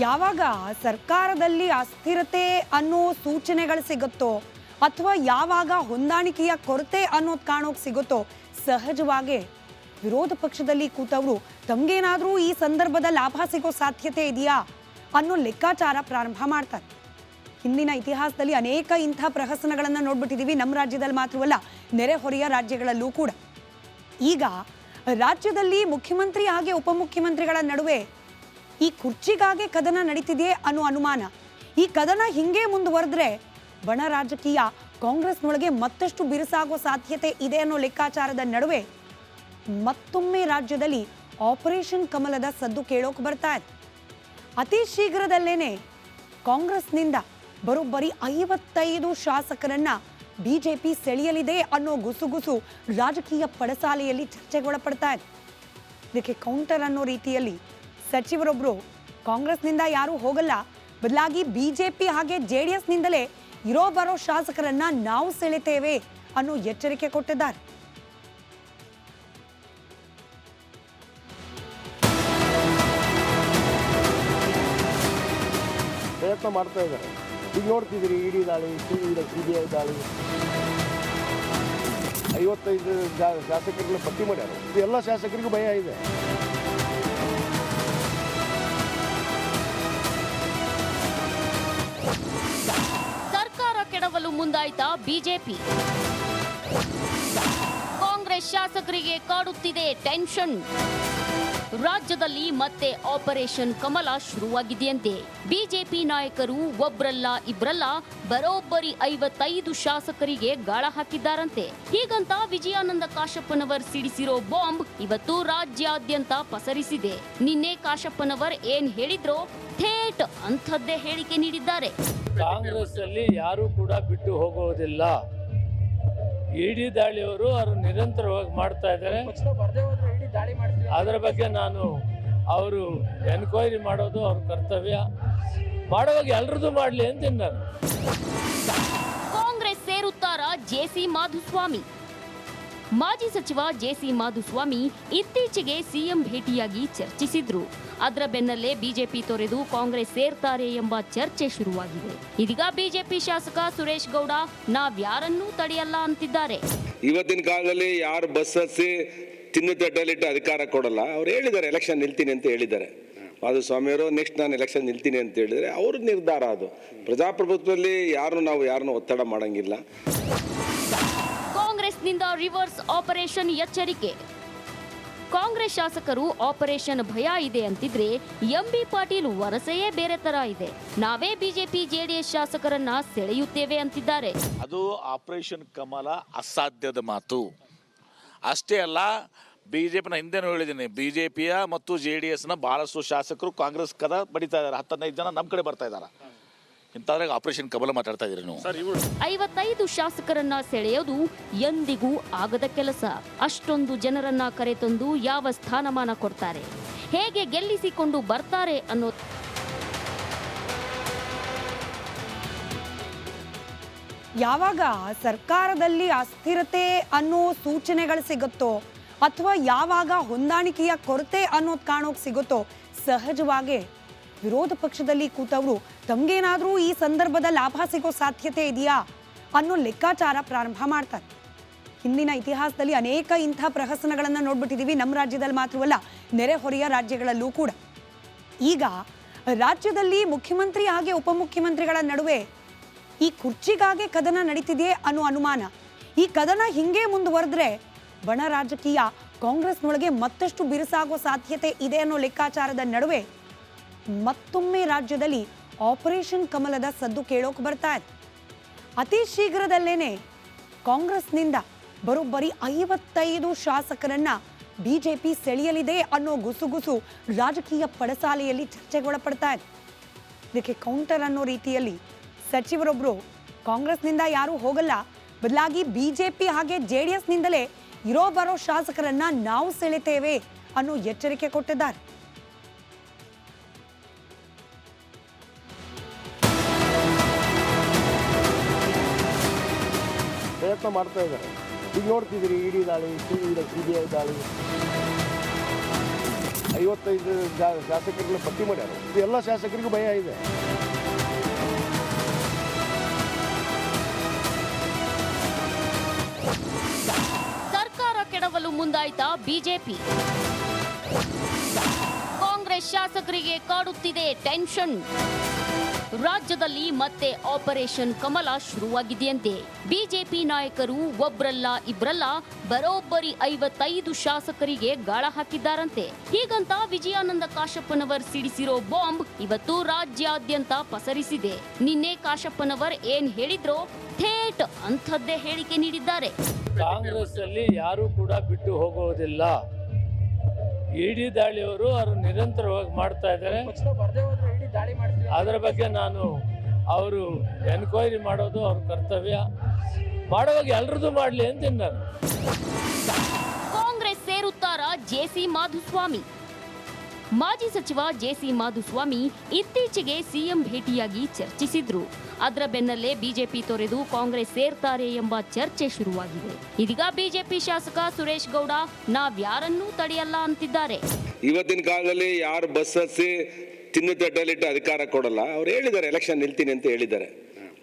ಯಾವಾಗ ಸರ್ಕಾರದಲ್ಲಿ ಅಸ್ಥಿರತೆ ಅನ್ನೋ ಸೂಚನೆಗಳು ಸಿಗುತ್ತೋ ಅಥವಾ ಯಾವಾಗ ಹೊಂದಾಣಿಕೆಯ ಕೊರತೆ ಅನ್ನೋದು ಕಾಣೋಕೆ ಸಿಗುತ್ತೋ ಸಹಜವಾಗಿ ವಿರೋಧ ಪಕ್ಷದಲ್ಲಿ ಕೂತವರು ತಮಗೇನಾದರೂ ಈ ಸಂದರ್ಭದ ಲಾಭ ಸಿಗೋ ಸಾಧ್ಯತೆ ಇದೆಯಾ ಅನ್ನೋ ಲೆಕ್ಕಾಚಾರ ಪ್ರಾರಂಭ ಮಾಡ್ತಾರೆ. ಹಿಂದಿನ ಇತಿಹಾಸದಲ್ಲಿ ಅನೇಕ ಇಂಥ ಪ್ರಹಸನಗಳನ್ನು ನೋಡ್ಬಿಟ್ಟಿದ್ದೀವಿ. ನಮ್ಮ ರಾಜ್ಯದಲ್ಲಿ ಮಾತ್ರವಲ್ಲ, ನೆರೆಹೊರೆಯ ರಾಜ್ಯಗಳಲ್ಲೂ ಕೂಡ. ಈಗ ರಾಜ್ಯದಲ್ಲಿ ಮುಖ್ಯಮಂತ್ರಿ ಹಾಗೆ ಉಪಮುಖ್ಯಮಂತ್ರಿಗಳ ನಡುವೆ ಈ ಕುರ್ಚಿಗಾಗಿ ಕದನ ನಡೀತಿದೆಯೇ ಅನ್ನೋ ಅನುಮಾನ. ಈ ಕದನ ಹಿಂಗೆ ಮುಂದುವರೆದ್ರೆ ಬಣ ರಾಜಕೀಯ ಕಾಂಗ್ರೆಸ್ನೊಳಗೆ ಮತ್ತಷ್ಟು ಬಿರುಸಾಗೋ ಸಾಧ್ಯತೆ ಇದೆ ಅನ್ನೋ ಲೆಕ್ಕಾಚಾರದ ನಡುವೆ ಮತ್ತೊಮ್ಮೆ ರಾಜ್ಯದಲ್ಲಿ ಆಪರೇಷನ್ ಕಮಲದ ಸದ್ದು ಕೇಳೋಕೆ ಬರ್ತಾ ಇದೆ. ಅತಿ ಶೀಘ್ರದಲ್ಲೇನೆ ಕಾಂಗ್ರೆಸ್ನಿಂದ ಬರೋಬ್ಬರಿ 55 ಶಾಸಕರನ್ನ ಬಿಜೆಪಿ ಸೆಳೆಯಲಿದೆ ಅನ್ನೋ ಗುಸುಗುಸು ರಾಜಕೀಯ ಪಡಸಾಲೆಯಲ್ಲಿ ಚರ್ಚೆಗೊಳಪಡ್ತಾ ಇದೆ. ಇದಕ್ಕೆ ಕೌಂಟರ್ ಅನ್ನೋ ರೀತಿಯಲ್ಲಿ ಸಚಿವರೊಬ್ಬರು ಕಾಂಗ್ರೆಸ್ನಿಂದ ಯಾರೂ ಹೋಗಲ್ಲ, ಬದಲಾಗಿ ಬಿಜೆಪಿ ಹಾಗೆ ಜೆಡಿಎಸ್ನಿಂದಲೇ ಇರೋ ಬರೋ ಶಾಸಕರನ್ನ ನಾವು ಸೆಳೆತೇವೆ ಅನ್ನೋ ಎಚ್ಚರಿಕೆ ಕೊಟ್ಟಿದ್ದಾರೆ. ಪ್ರಯತ್ನ ಮಾಡ್ತಾ ಇದ್ದಾರೆ. ಈಗ ನೋಡ್ತಿದ್ದೀರಿ, ಇಡಿ ದಾಳಿ, ಸಿಬಿಐ ದಾಳಿ, 55 ಶಾಸಕರನ್ನ ಪಟ್ಟಿ ಮಾಡ್ಯಾರ. ಎಲ್ಲ ಶಾಸಕರಿಗೂ ಭಯ ಇದೆ. ಸರ್ಕಾರ ಕೆಡವಲು ಮುಂದಾಯ್ತಾ ಬಿಜೆಪಿ? ಕಾಂಗ್ರೆಸ್ ಶಾಸಕರಿಗೆ ಕಾಡುತ್ತಿದೆ ಟೆನ್ಷನ್. ರಾಜ್ಯದಲ್ಲಿ ಮತ್ತೆ ಆಪರೇಷನ್ ಕಮಲ ಶುರುವಾಗಿದೆಯಂತೆ. ಬಿಜೆಪಿ ನಾಯಕರು ಒಬ್ರಲ್ಲ ಇಬ್ರಲ್ಲ ಬರೋಬ್ಬರಿ 55 ಶಾಸಕರಿಗೆ ಗಾಳ ಹಾಕಿದ್ದಾರಂತೆ. ಹೀಗಂತ ವಿಜಯಾನಂದ ಕಾಶಪ್ಪನವರ್ ಸಿಡಿಸಿರೋ ಬಾಂಬ್ ಇವತ್ತು ರಾಜ್ಯಾದ್ಯಂತ ಪಸರಿಸಿದೆ. ನಿನ್ನೆ ಕಾಶಪ್ಪನವರ್ ಏನ್ ಹೇಳಿದ್ರೋ ಥೇಟ್ ಅಂಥದ್ದೇ ಹೇಳಿಕೆ ನೀಡಿದ್ದಾರೆ. ಕಾಂಗ್ರೆಸ್ ಅಲ್ಲಿ ಯಾರೂ ಕೂಡ ಬಿಟ್ಟು ಹೋಗುವುದಿಲ್ಲ. ಇಡಿ ದಾಳಿಯವರು ಅವರು ನಿರಂತರವಾಗಿ ಮಾಡ್ತಾ ಇದ್ದಾರೆ. ಅದರ ಬಗ್ಗೆ ಅವರು ಎನ್ಕ್ವೈರಿ ಮಾಡೋದು ಅವ್ರ ಕರ್ತವ್ಯ. ಮಾಡುವಾಗ ಎಲ್ರದ್ದು ಮಾಡಲಿ ಅಂತೀನಿ ನಾನು. ಕಾಂಗ್ರೆಸ್ ಸೇರುತ್ತಾರ ಜೆಸಿ ಮಾಧುಸ್ವಾಮಿ? ಮಾಜಿ ಸಚಿವ ಜೆಸಿ ಮಾಧುಸ್ವಾಮಿ ಇತ್ತೀಚೆಗೆ ಸಿಎಂ ಭೇಟಿಯಾಗಿ ಚರ್ಚಿಸಿದ್ರು. ಅದರ ಬೆನ್ನಲ್ಲೇ ಬಿಜೆಪಿ ತೊರೆದು ಕಾಂಗ್ರೆಸ್ ಸೇರ್ತಾರೆ ಎಂಬ ಚರ್ಚೆ ಶುರುವಾಗಿದೆ. ಇದೀಗ ಬಿಜೆಪಿ ಶಾಸಕ ಸುರೇಶ್ ಗೌಡ ನಾವ್ಯಾರನ್ನೂ ತಡೆಯಲ್ಲ ಅಂತಿದ್ದಾರೆ. ಇವತ್ತಿನ ಕಾಲದಲ್ಲಿ ಯಾರು ಬಸ್ ಹಚ್ಚಿ ತಿನ್ನು ತಟ್ಟಲಿಟ್ಟು ಅಧಿಕಾರ ಕೊಡಲ್ಲ. ಅವ್ರು ಹೇಳಿದ್ದಾರೆ ಎಲೆಕ್ಷನ್ ನಿಲ್ತೀನಿ ಅಂತ ಹೇಳಿದ್ದಾರೆ. ಮಾಧುಸ್ವಾಮಿಯವರು ನೆಕ್ಸ್ಟ್ ನಾನು ಎಲೆಕ್ಷನ್ ನಿಲ್ತೀನಿ ಅಂತ ಹೇಳಿದರೆ ಅವ್ರ ನಿರ್ಧಾರ ಅದು. ಪ್ರಜಾಪ್ರಭುತ್ವದಲ್ಲಿ ನಾವು ಯಾರನ್ನು ಒತ್ತಡ ಮಾಡಂಗಿಲ್ಲ. ಕಾಂಗ್ರೆಸ್ನಿಂದ ರಿವರ್ಸ್ ಆಪರೇಷನ್ ಎಚ್ಚರಿಕೆ. ಕಾಂಗ್ರೆಸ್ ಶಾಸಕರು ಆಪರೇಷನ್ ಭಯ ಇದೆ ಅಂತಿದ್ರೆ ಎಂಬಿ ಪಾಟೀಲ್ ವರಸೆಯೇ ಬೇರೆ ತರ ಇದೆ. ನಾವೇ ಬಿಜೆಪಿ ಜೆಡಿಎಸ್ ಶಾಸಕರನ್ನ ಸೆಳೆಯುತ್ತೇವೆ ಅಂತಿದ್ದಾರೆ. ಅದು ಆಪರೇಷನ್ ಕಮಲ ಅಸಾಧ್ಯದ ಮಾತು. ಅಷ್ಟೇ ಅಲ್ಲ, ಬಿಜೆಪಿನ ಹಿಂದೆನೂ ಹೇಳಿದ್ದೀನಿ, ಬಿಜೆಪಿಯ ಮತ್ತು JDSನ ಬಹಳಷ್ಟು ಶಾಸಕರು ಕಾಂಗ್ರೆಸ್ ಕದ ಬಡಿತಾ ಇದ್ದಾರೆ. 10-15 ಜನ ನಮ್ಮ ಕಡೆ ಬರ್ತಾ ಇದ್ದಾರೆ. ಇಂಥದ್ರಾಗ ಆಪರೇಷನ್ ಕಮಲ ಮಾತಾಡ್ತಾ ಇದ್ದೀರಿ ನೀವು. 55 ಶಾಸಕರನ್ನ ಸೆಳೆಯೋದು ಎಂದಿಗೂ ಆಗದ ಕೆಲಸ. ಅಷ್ಟೊಂದು ಜನರನ್ನ ಕರೆತಂದು ಯಾವ ಸ್ಥಾನಮಾನ ಕೊಡ್ತಾರೆ, ಹೇಗೆ ಗೆಲ್ಲಿಸಿಕೊಂಡು ಬರ್ತಾರೆ ಅನ್ನೋ ಯಾವಾಗ ಸರ್ಕಾರದಲ್ಲಿ ಅಸ್ಥಿರತೆ ಅನ್ನೋ ಸೂಚನೆಗಳು ಸಿಗುತ್ತೋ ಅಥವಾ ಯಾವಾಗ ಹೊಂದಾಣಿಕೆಯ ಕೊರತೆ ಅನ್ನೋದು ಕಾಣೋಕೆ ಸಿಗುತ್ತೋ ಸಹಜವಾಗಿ ವಿರೋಧ ಪಕ್ಷದಲ್ಲಿ ಕೂತವರು ತಮಗೇನಾದರೂ ಈ ಸಂದರ್ಭದ ಲಾಭ ಸಿಗೋ ಸಾಧ್ಯತೆ ಇದೆಯಾ ಅನ್ನೋ ಲೆಕ್ಕಾಚಾರ ಪ್ರಾರಂಭ ಮಾಡ್ತಾರೆ. ಹಿಂದಿನ ಇತಿಹಾಸದಲ್ಲಿ ಅನೇಕ ಇಂಥ ಪ್ರಹಸನಗಳನ್ನು ನೋಡ್ಬಿಟ್ಟಿದ್ದೀವಿ. ನಮ್ಮ ರಾಜ್ಯದಲ್ಲಿ ಮಾತ್ರವಲ್ಲ, ನೆರೆಹೊರೆಯ ರಾಜ್ಯಗಳಲ್ಲೂ ಕೂಡ. ಈಗ ರಾಜ್ಯದಲ್ಲಿ ಮುಖ್ಯಮಂತ್ರಿ ಹಾಗೆ ಉಪಮುಖ್ಯಮಂತ್ರಿಗಳ ನಡುವೆ ಈ ಕುರ್ಚಿಗಾಗಿ ಕದನ ನಡೀತಿದೆಯೇ ಅನ್ನೋ ಅನುಮಾನ. ಈ ಕದನ ಹಿಂಗೆ ಮುಂದುವರೆದ್ರೆ ಬಣ ರಾಜಕೀಯ ಕಾಂಗ್ರೆಸ್ನೊಳಗೆ ಮತ್ತಷ್ಟು ಬಿರುಸಾಗೋ ಸಾಧ್ಯತೆ ಇದೆ ಅನ್ನೋ ಲೆಕ್ಕಾಚಾರದ ನಡುವೆ ಮತ್ತೊಮ್ಮೆ ರಾಜ್ಯದಲ್ಲಿ ಆಪರೇಷನ್ ಕಮಲದ ಸದ್ದು ಕೇಳೋಕೆ ಬರ್ತಾ ಇದೆ. ಅತಿ ಶೀಘ್ರದಲ್ಲೇನೆ ಕಾಂಗ್ರೆಸ್ನಿಂದ ಬರೋಬ್ಬರಿ 55 ಶಾಸಕರನ್ನ ಬಿಜೆಪಿ ಸೆಳೆಯಲಿದೆ ಅನ್ನೋ ಗುಸುಗುಸು ರಾಜಕೀಯ ಪಡಸಾಲೆಯಲ್ಲಿ ಚರ್ಚೆಗೊಳಪಡ್ತಾ ಇದೆ. ಇದಕ್ಕೆ ಕೌಂಟರ್ ಅನ್ನೋ ರೀತಿಯಲ್ಲಿ ಸಚಿವರೊಬ್ಬರು ಕಾಂಗ್ರೆಸ್ನಿಂದ ಯಾರೂ ಹೋಗಲ್ಲ, ಬದಲಾಗಿ ಬಿಜೆಪಿ ಹಾಗೆ ಜೆಡಿಎಸ್ನಿಂದಲೇ ಇರೋ ಬರೋ ಶಾಸಕರನ್ನ ನಾವು ಸೆಳೆತೇವೆ ಅನ್ನೋ ಎಚ್ಚರಿಕೆ ಕೊಟ್ಟಿದ್ದಾರೆ. ಪ್ರಯತ್ನ ಮಾಡ್ತಾ ಇದ್ದಾರೆ. ಈಗ ನೋಡ್ತಿದ್ದೀರಿ, ಇಡಿ ದಾಳಿ, ಸಿಬಿಐ ದಾಳಿ, 55 ಶಾಸಕರನ್ನ ಪಟ್ಟಿ ಮಾಡ್ಯಾರ. ಎಲ್ಲ ಶಾಸಕರಿಗೂ ಭಯ ಇದೆ. ಸರ್ಕಾರ ಕೆಡವಲು ಮುಂದಾಯ್ತಾ ಬಿಜೆಪಿ? ಕಾಂಗ್ರೆಸ್ ಶಾಸಕರಿಗೆ ಕಾಡುತ್ತಿದೆ ಟೆನ್ಷನ್. ರಾಜ್ಯದಲ್ಲಿ ಮತ್ತೆ ಆಪರೇಷನ್ ಕಮಲ ಶುರುವಾಗಿದೆಯಂತೆ. ಬಿಜೆಪಿ ನಾಯಕರು ಒಬ್ರಲ್ಲ ಇಬ್ರಲ್ಲ ಬರೋಬ್ಬರಿ 55 ಶಾಸಕರಿಗೆ ಗಾಳ ಹಾಕಿದ್ದಾರಂತೆ. ಹೀಗಂತ ವಿಜಯಾನಂದ ಕಾಶಪ್ಪನವರ್ ಸಿಡಿಸಿರೋ ಬಾಂಬ್ ಇವತ್ತು ರಾಜ್ಯಾದ್ಯಂತ ಪಸರಿಸಿದೆ. ನಿನ್ನೆ ಕಾಶಪ್ಪನವರ್ ಏನ್ ಹೇಳಿದ್ರೋ ಥೇಟ್ ಅಂಥದ್ದೇ ಹೇಳಿಕೆ ನೀಡಿದ್ದಾರೆ. ಕಾಂಗ್ರೆಸ್ ಅಲ್ಲಿ ಯಾರು ಕೂಡ ಬಿಟ್ಟು ಹೋಗುವುದಿಲ್ಲ. ಇಡಿ ದಾಳಿಯವರು ಅವರು ನಿರಂತರವಾಗಿ ಮಾಡ್ತಾ ಇದ್ದಾರೆ. ಅದರ ಬಗ್ಗೆ ನಾನು ಅವರು ಎನ್ಕ್ವೈರಿ ಮಾಡೋದು ಅವ್ರ ಕರ್ತವ್ಯ. ಮಾಡುವಾಗ ಎಲ್ರದ್ದು ಮಾಡಲಿ ಅಂತೀನಿ ನಾನು. ಕಾಂಗ್ರೆಸ್ ಸೇರುತ್ತಾರ ಜೆಸಿ ಮಾಧುಸ್ವಾಮಿ? ಮಾಜಿ ಸಚಿವ ಜೆಸಿ ಮಾಧುಸ್ವಾಮಿ ಇತ್ತೀಚೆಗೆ ಸಿಎಂ ಭೇಟಿಯಾಗಿ ಚರ್ಚಿಸಿದ್ರು. ಅದರ ಬೆನ್ನಲ್ಲೇ ಬಿಜೆಪಿ ತೊರೆದು ಕಾಂಗ್ರೆಸ್ ಸೇರ್ತಾರೆ ಎಂಬ ಚರ್ಚೆ ಶುರುವಾಗಿದೆ. ಇದೀಗ ಬಿಜೆಪಿ ಶಾಸಕ ಸುರೇಶ್ ಗೌಡ ನಾವ್ಯಾರನ್ನೂ ತಡೆಯಲ್ಲ ಅಂತಿದ್ದಾರೆ. ಇವತ್ತಿನ ಕಾಲದಲ್ಲಿ ಯಾರು ಬಸ್ ಹಚ್ಚಿ ತಿನ್ನು ತಟ್ಟಲಿಟ್ಟು ಅಧಿಕಾರ ಕೊಡಲ್ಲ. ಅವ್ರು ಹೇಳಿದ್ದಾರೆ ಎಲೆಕ್ಷನ್ ನಿಲ್ತೀನಿ ಅಂತ ಹೇಳಿದ್ದಾರೆ.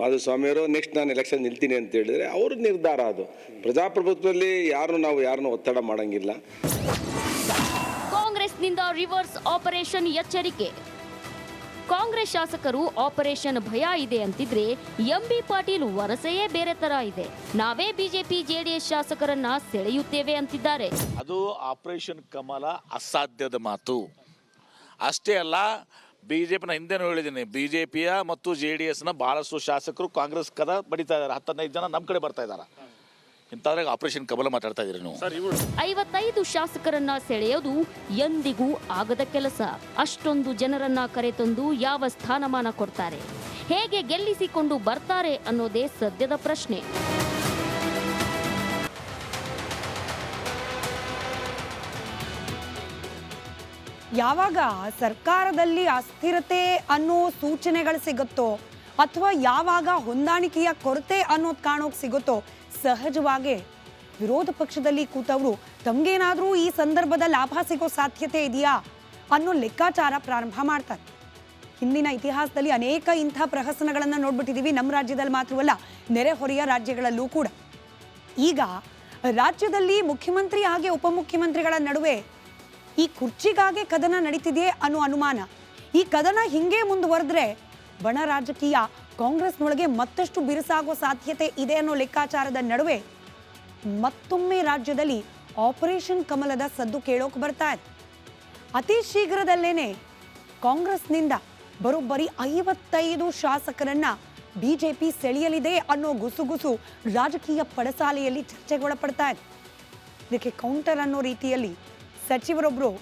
ಮಾಧುಸ್ವಾಮಿಯವರು ನೆಕ್ಸ್ಟ್ ನಾನು ಎಲೆಕ್ಷನ್ ನಿಲ್ತೀನಿ ಅಂತ ಹೇಳಿದರೆ ಅವ್ರ ನಿರ್ಧಾರ ಅದು. ಪ್ರಜಾಪ್ರಭುತ್ವದಲ್ಲಿ ಯಾರನ್ನು ಒತ್ತಡ ಮಾಡಂಗಿಲ್ಲ. ಕಾಂಗ್ರೆಸ್ನಿಂದ ರಿವರ್ಸ್ ಆಪರೇಷನ್ ಎಚ್ಚರಿಕೆ. ಕಾಂಗ್ರೆಸ್ ಶಾಸಕರು ಆಪರೇಷನ್ ಭಯ ಇದೆ ಅಂತಿದ್ರೆ ಎಂಬಿ ಪಾಟೀಲ್ ವರಸೆಯೇ ಬೇರೆ ತರ ಇದೆ. ನಾವೇ ಬಿಜೆಪಿ ಜೆಡಿಎಸ್ ಶಾಸಕರನ್ನ ಸೆಳೆಯುತ್ತೇವೆ ಅಂತಿದ್ದಾರೆ. ಅದು ಆಪರೇಷನ್ ಕಮಲ ಅಸಾಧ್ಯದ ಮಾತು. ಅಷ್ಟೇ ಅಲ್ಲ, ಬಿಜೆಪಿನ ಹಿಂದೆನೂ ಹೇಳಿದ್ದೀನಿ, ಬಿಜೆಪಿಯ ಮತ್ತು JDSನ ಬಹಳಷ್ಟು ಶಾಸಕರು ಕಾಂಗ್ರೆಸ್ ಕದ ಬಡಿತಾ ಇದ್ದಾರೆ. 10-15 ಜನ ನಮ್ಮ ಕಡೆ ಬರ್ತಾ ಇದ್ದಾರೆ. ಇಂಥದ್ರಾಗ ಆಪರೇಷನ್ ಕಮಲ ಮಾತಾಡ್ತಾ ಇದ್ದೀರಿ ನೀವು. 55 ಶಾಸಕರನ್ನ ಸೆಳೆಯೋದು ಎಂದಿಗೂ ಆಗದ ಕೆಲಸ. ಅಷ್ಟೊಂದು ಜನರನ್ನ ಕರೆತಂದು ಯಾವ ಸ್ಥಾನಮಾನ ಕೊಡ್ತಾರೆ, ಹೇಗೆ ಗೆಲ್ಲಿಸಿಕೊಂಡು ಬರ್ತಾರೆ ಅನ್ನೋದೇ ಸದ್ಯದ ಪ್ರಶ್ನೆ. ಯಾವಾಗ ಸರ್ಕಾರದಲ್ಲಿ ಅಸ್ಥಿರತೆ ಅನ್ನೋ ಸೂಚನೆಗಳು ಸಿಗುತ್ತೋ ಅಥವಾ ಯಾವಾಗ ಹೊಂದಾಣಿಕೆಯ ಕೊರತೆ ಅನ್ನೋದು ಕಾಣೋಕೆ ಸಿಗುತ್ತೋ ಸಹಜವಾಗಿ ವಿರೋಧ ಪಕ್ಷದಲ್ಲಿ ಕೂತವರು ತಮಗೇನಾದರೂ ಈ ಸಂದರ್ಭದ ಲಾಭ ಸಿಗೋ ಸಾಧ್ಯತೆ ಇದೆಯಾ ಅನ್ನೋ ಲೆಕ್ಕಾಚಾರ ಪ್ರಾರಂಭ ಮಾಡ್ತಾರೆ. ಹಿಂದಿನ ಇತಿಹಾಸದಲ್ಲಿ ಅನೇಕ ಇಂಥ ಪ್ರಹಸನಗಳನ್ನು ನೋಡ್ಬಿಟ್ಟಿದ್ದೀವಿ. ನಮ್ಮ ರಾಜ್ಯದಲ್ಲಿ ಮಾತ್ರವಲ್ಲ, ನೆರೆಹೊರೆಯ ರಾಜ್ಯಗಳಲ್ಲೂ ಕೂಡ. ಈಗ ರಾಜ್ಯದಲ್ಲಿ ಮುಖ್ಯಮಂತ್ರಿ ಹಾಗೆ ಉಪಮುಖ್ಯಮಂತ್ರಿಗಳ ನಡುವೆ ಈ ಕುರ್ಚಿಗಾಗೆ ಕದನ ನಡೀತಿದೆಯೇ ಅನ್ನೋ ಅನುಮಾನ. ಈ ಕದನ ಹಿಂಗೆ ಮುಂದುವರೆದ್ರೆ ಬಣ ರಾಜಕೀಯ ಕಾಂಗ್ರೆಸ್ನೊಳಗೆ ಮತ್ತಷ್ಟು ಬಿರುಸಾಗೋ ಸಾಧ್ಯತೆ ಇದೆ ಅನ್ನೋ ಲೆಕ್ಕಾಚಾರದ ನಡುವೆ ಮತ್ತೊಮ್ಮೆ ರಾಜ್ಯದಲ್ಲಿ ಆಪರೇಷನ್ ಕಮಲದ ಸದ್ದು ಕೇಳೋಕೆ ಬರ್ತಾ ಇದೆ. ಅತಿ ಶೀಘ್ರದಲ್ಲೇನೆ ಕಾಂಗ್ರೆಸ್ನಿಂದ ಬರೋಬ್ಬರಿ 55 ಶಾಸಕರನ್ನ ಬಿಜೆಪಿ ಸೆಳೆಯಲಿದೆ ಅನ್ನೋ ಗುಸುಗುಸು ರಾಜಕೀಯ ಪಡಸಾಲೆಯಲ್ಲಿ ಚರ್ಚೆಗೊಳಪಡ್ತಾ ಇದೆ. ಇದಕ್ಕೆ ಕೌಂಟರ್ ಅನ್ನೋ ರೀತಿಯಲ್ಲಿ ಸಚಿವರೊಬ್ಬರು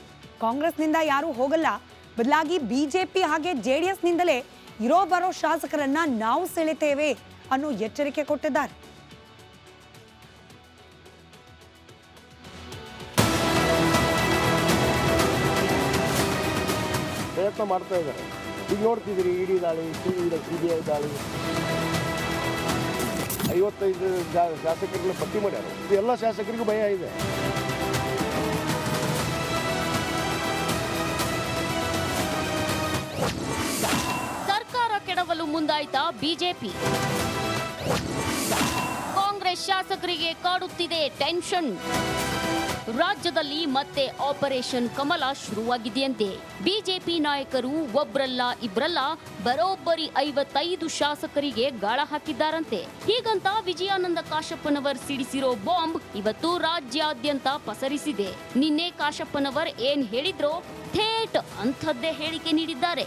ಕಾಂಗ್ರೆಸ್ನಿಂದ ಯಾರೂ ಹೋಗಲ್ಲ, ಬದಲಾಗಿ ಬಿಜೆಪಿ ಹಾಗೆ JDSನಿಂದಲೇ ಇರೋ ಬರೋ ಶಾಸಕರನ್ನ ನಾವು ಸೆಳೆತೇವೆ ಅನ್ನೋ ಎಚ್ಚರಿಕೆ ಕೊಟ್ಟಿದ್ದಾರೆ. ಪ್ರಯತ್ನ ಮಾಡ್ತಾ ಇದ್ದಾರೆ. ಈಗ ನೋಡ್ತಿದ್ದೀರಿ ಇಡಿ ದಾಳಿ, CBI ದಾಳಿ, 55 ಶಾಸಕರನ್ನ ಪಟ್ಟಿ ಮಾಡ್ಯಾರ. ಎಲ್ಲ ಶಾಸಕರಿಗೂ ಭಯ ಇದೆ. ಸರ್ಕಾರ ಕೆಡವಲು ಮುಂದಾಯ್ತಾ ಬಿಜೆಪಿ? ಕಾಂಗ್ರೆಸ್ ಶಾಸಕರಿಗೆ ಕಾಡುತ್ತಿದೆ ಟೆನ್ಷನ್. ರಾಜ್ಯದಲ್ಲಿ ಮತ್ತೆ ಆಪರೇಷನ್ ಕಮಲ ಶುರುವಾಗಿದೆಯಂತೆ. ಬಿಜೆಪಿ ನಾಯಕರು ಒಬ್ರಲ್ಲ ಇಬ್ರಲ್ಲ ಬರೋಬ್ಬರಿ 55 ಶಾಸಕರಿಗೆ ಗಾಳ ಹಾಕಿದ್ದಾರಂತೆ. ಹೀಗಂತ ವಿಜಯಾನಂದ ಕಾಶಪ್ಪನವರ್ ಸಿಡಿಸಿರೋ ಬಾಂಬ್ ಇವತ್ತು ರಾಜ್ಯಾದ್ಯಂತ ಪಸರಿಸಿದೆ. ನಿನ್ನೆ ಕಾಶಪ್ಪನವರ್ ಏನ್ ಹೇಳಿದ್ರೋ ಥೇಟ್ ಅಂಥದ್ದೇ ಹೇಳಿಕೆ ನೀಡಿದ್ದಾರೆ.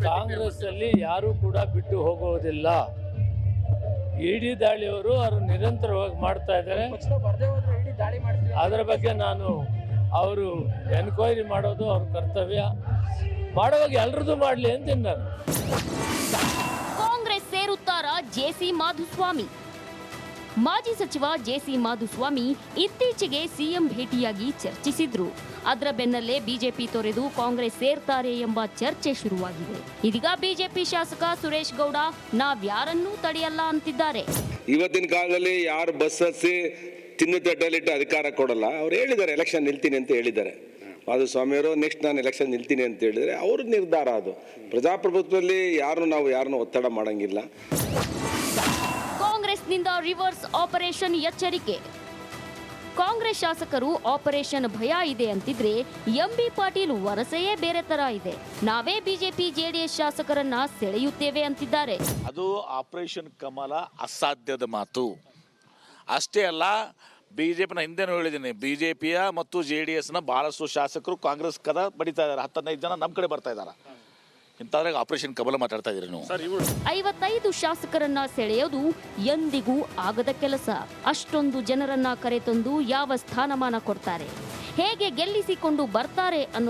ಕಾಂಗ್ರೆಸ್ ಅಲ್ಲಿ ಯಾರು ಕೂಡ ಬಿಟ್ಟು ಹೋಗುವುದಿಲ್ಲ. ಇಡಿ ದಾಳಿಯವರು ಅವರು ನಿರಂತರವಾಗಿ ಮಾಡ್ತಾ ಇದ್ದಾರೆ. ಅದರ ಬಗ್ಗೆ ನಾನು ಅವರು ಎನ್ಕ್ವೈರಿ ಮಾಡೋದು ಅವ್ರ ಕರ್ತವ್ಯ. ಮಾಡುವಾಗ ಎಲ್ರದ್ದು ಮಾಡಲಿ ಅಂತೀನಿ ನಾನು. ಕಾಂಗ್ರೆಸ್ ಸೇರುತ್ತಾರ ಜೆಸಿ ಮಾಧುಸ್ವಾಮಿ? ಮಾಜಿ ಸಚಿವ ಜೆಸಿ ಮಾಧುಸ್ವಾಮಿ ಇತ್ತೀಚೆಗೆ ಸಿಎಂ ಭೇಟಿಯಾಗಿ ಚರ್ಚಿಸಿದ್ರು. ಅದರ ಬೆನ್ನಲ್ಲೇ ಬಿಜೆಪಿ ತೊರೆದು ಕಾಂಗ್ರೆಸ್ ಸೇರ್ತಾರೆ ಎಂಬ ಚರ್ಚೆ ಶುರುವಾಗಿದೆ. ಇದೀಗ ಬಿಜೆಪಿ ಶಾಸಕ ಸುರೇಶ್ ಗೌಡ ನಾವ್ಯಾರನ್ನೂ ತಡೆಯಲ್ಲ ಅಂತಿದ್ದಾರೆ. ಇವತ್ತಿನ ಕಾಲದಲ್ಲಿ ಯಾರು ಬಸ್ ಹಚ್ಚಿ ತಿನ್ನು ತಟ್ಟಲಿಟ್ಟು ಅಧಿಕಾರ ಕೊಡಲ್ಲ. ಅವ್ರು ಹೇಳಿದ್ದಾರೆ ಎಲೆಕ್ಷನ್ ನಿಲ್ತೀನಿ ಅಂತ ಹೇಳಿದ್ದಾರೆ. ಮಾಧುಸ್ವಾಮಿಯವರು ನೆಕ್ಸ್ಟ್ ನಾನು ಎಲೆಕ್ಷನ್ ನಿಲ್ತೀನಿ ಅಂತ ಹೇಳಿದರೆ ಅವ್ರ ನಿರ್ಧಾರ ಅದು. ಪ್ರಜಾಪ್ರಭುತ್ವದಲ್ಲಿ ಯಾರನ್ನು ಒತ್ತಡ ಮಾಡಂಗಿಲ್ಲ. ಕಾಂಗ್ರೆಸ್ನಿಂದ ರಿವರ್ಸ್ ಆಪರೇಷನ್ ಎಚ್ಚರಿಕೆ. ಕಾಂಗ್ರೆಸ್ ಶಾಸಕರು ಆಪರೇಷನ್ ಭಯ ಇದೆ ಅಂತಿದ್ರೆ ಎಂಬಿ ಪಾಟೀಲ್ ವರಸೆಯೇ ಬೇರೆ ತರ ಇದೆ. ನಾವೇ ಬಿಜೆಪಿ ಜೆಡಿಎಸ್ ಶಾಸಕರನ್ನ ಸೆಳೆಯುತ್ತೇವೆ ಅಂತಿದ್ದಾರೆ. ಅದು ಆಪರೇಷನ್ ಕಮಲ ಅಸಾಧ್ಯದ ಮಾತು. ಅಷ್ಟೇ ಅಲ್ಲ, ಬಿಜೆಪಿನ ಹಿಂದೆನೂ ಹೇಳಿದ್ದೀನಿ, ಬಿಜೆಪಿಯ ಮತ್ತು JDSನ ಬಹಳಷ್ಟು ಶಾಸಕರು ಕಾಂಗ್ರೆಸ್ ಕದ ಬಡಿತಾ ಇದ್ದಾರೆ. 10-15 ಜನ ನಮ್ಮ ಕಡೆ ಬರ್ತಾ ಇದ್ದಾರೆ. ಇಂಥದ್ರಾಗ ಆಪರೇಷನ್ ಕಮಲ ಮಾತಾಡ್ತಾ ಇದ್ದೀರಿ ನೀವು. 55 ಶಾಸಕರನ್ನ ಸೆಳೆಯೋದು ಎಂದಿಗೂ ಆಗದ ಕೆಲಸ. ಅಷ್ಟೊಂದು ಜನರನ್ನ ಕರೆತಂದು ಯಾವ ಸ್ಥಾನಮಾನ ಕೊಡ್ತಾರೆ, ಹೇಗೆ ಗೆಲ್ಲಿಸಿಕೊಂಡು ಬರ್ತಾರೆ ಅನ್ನೋ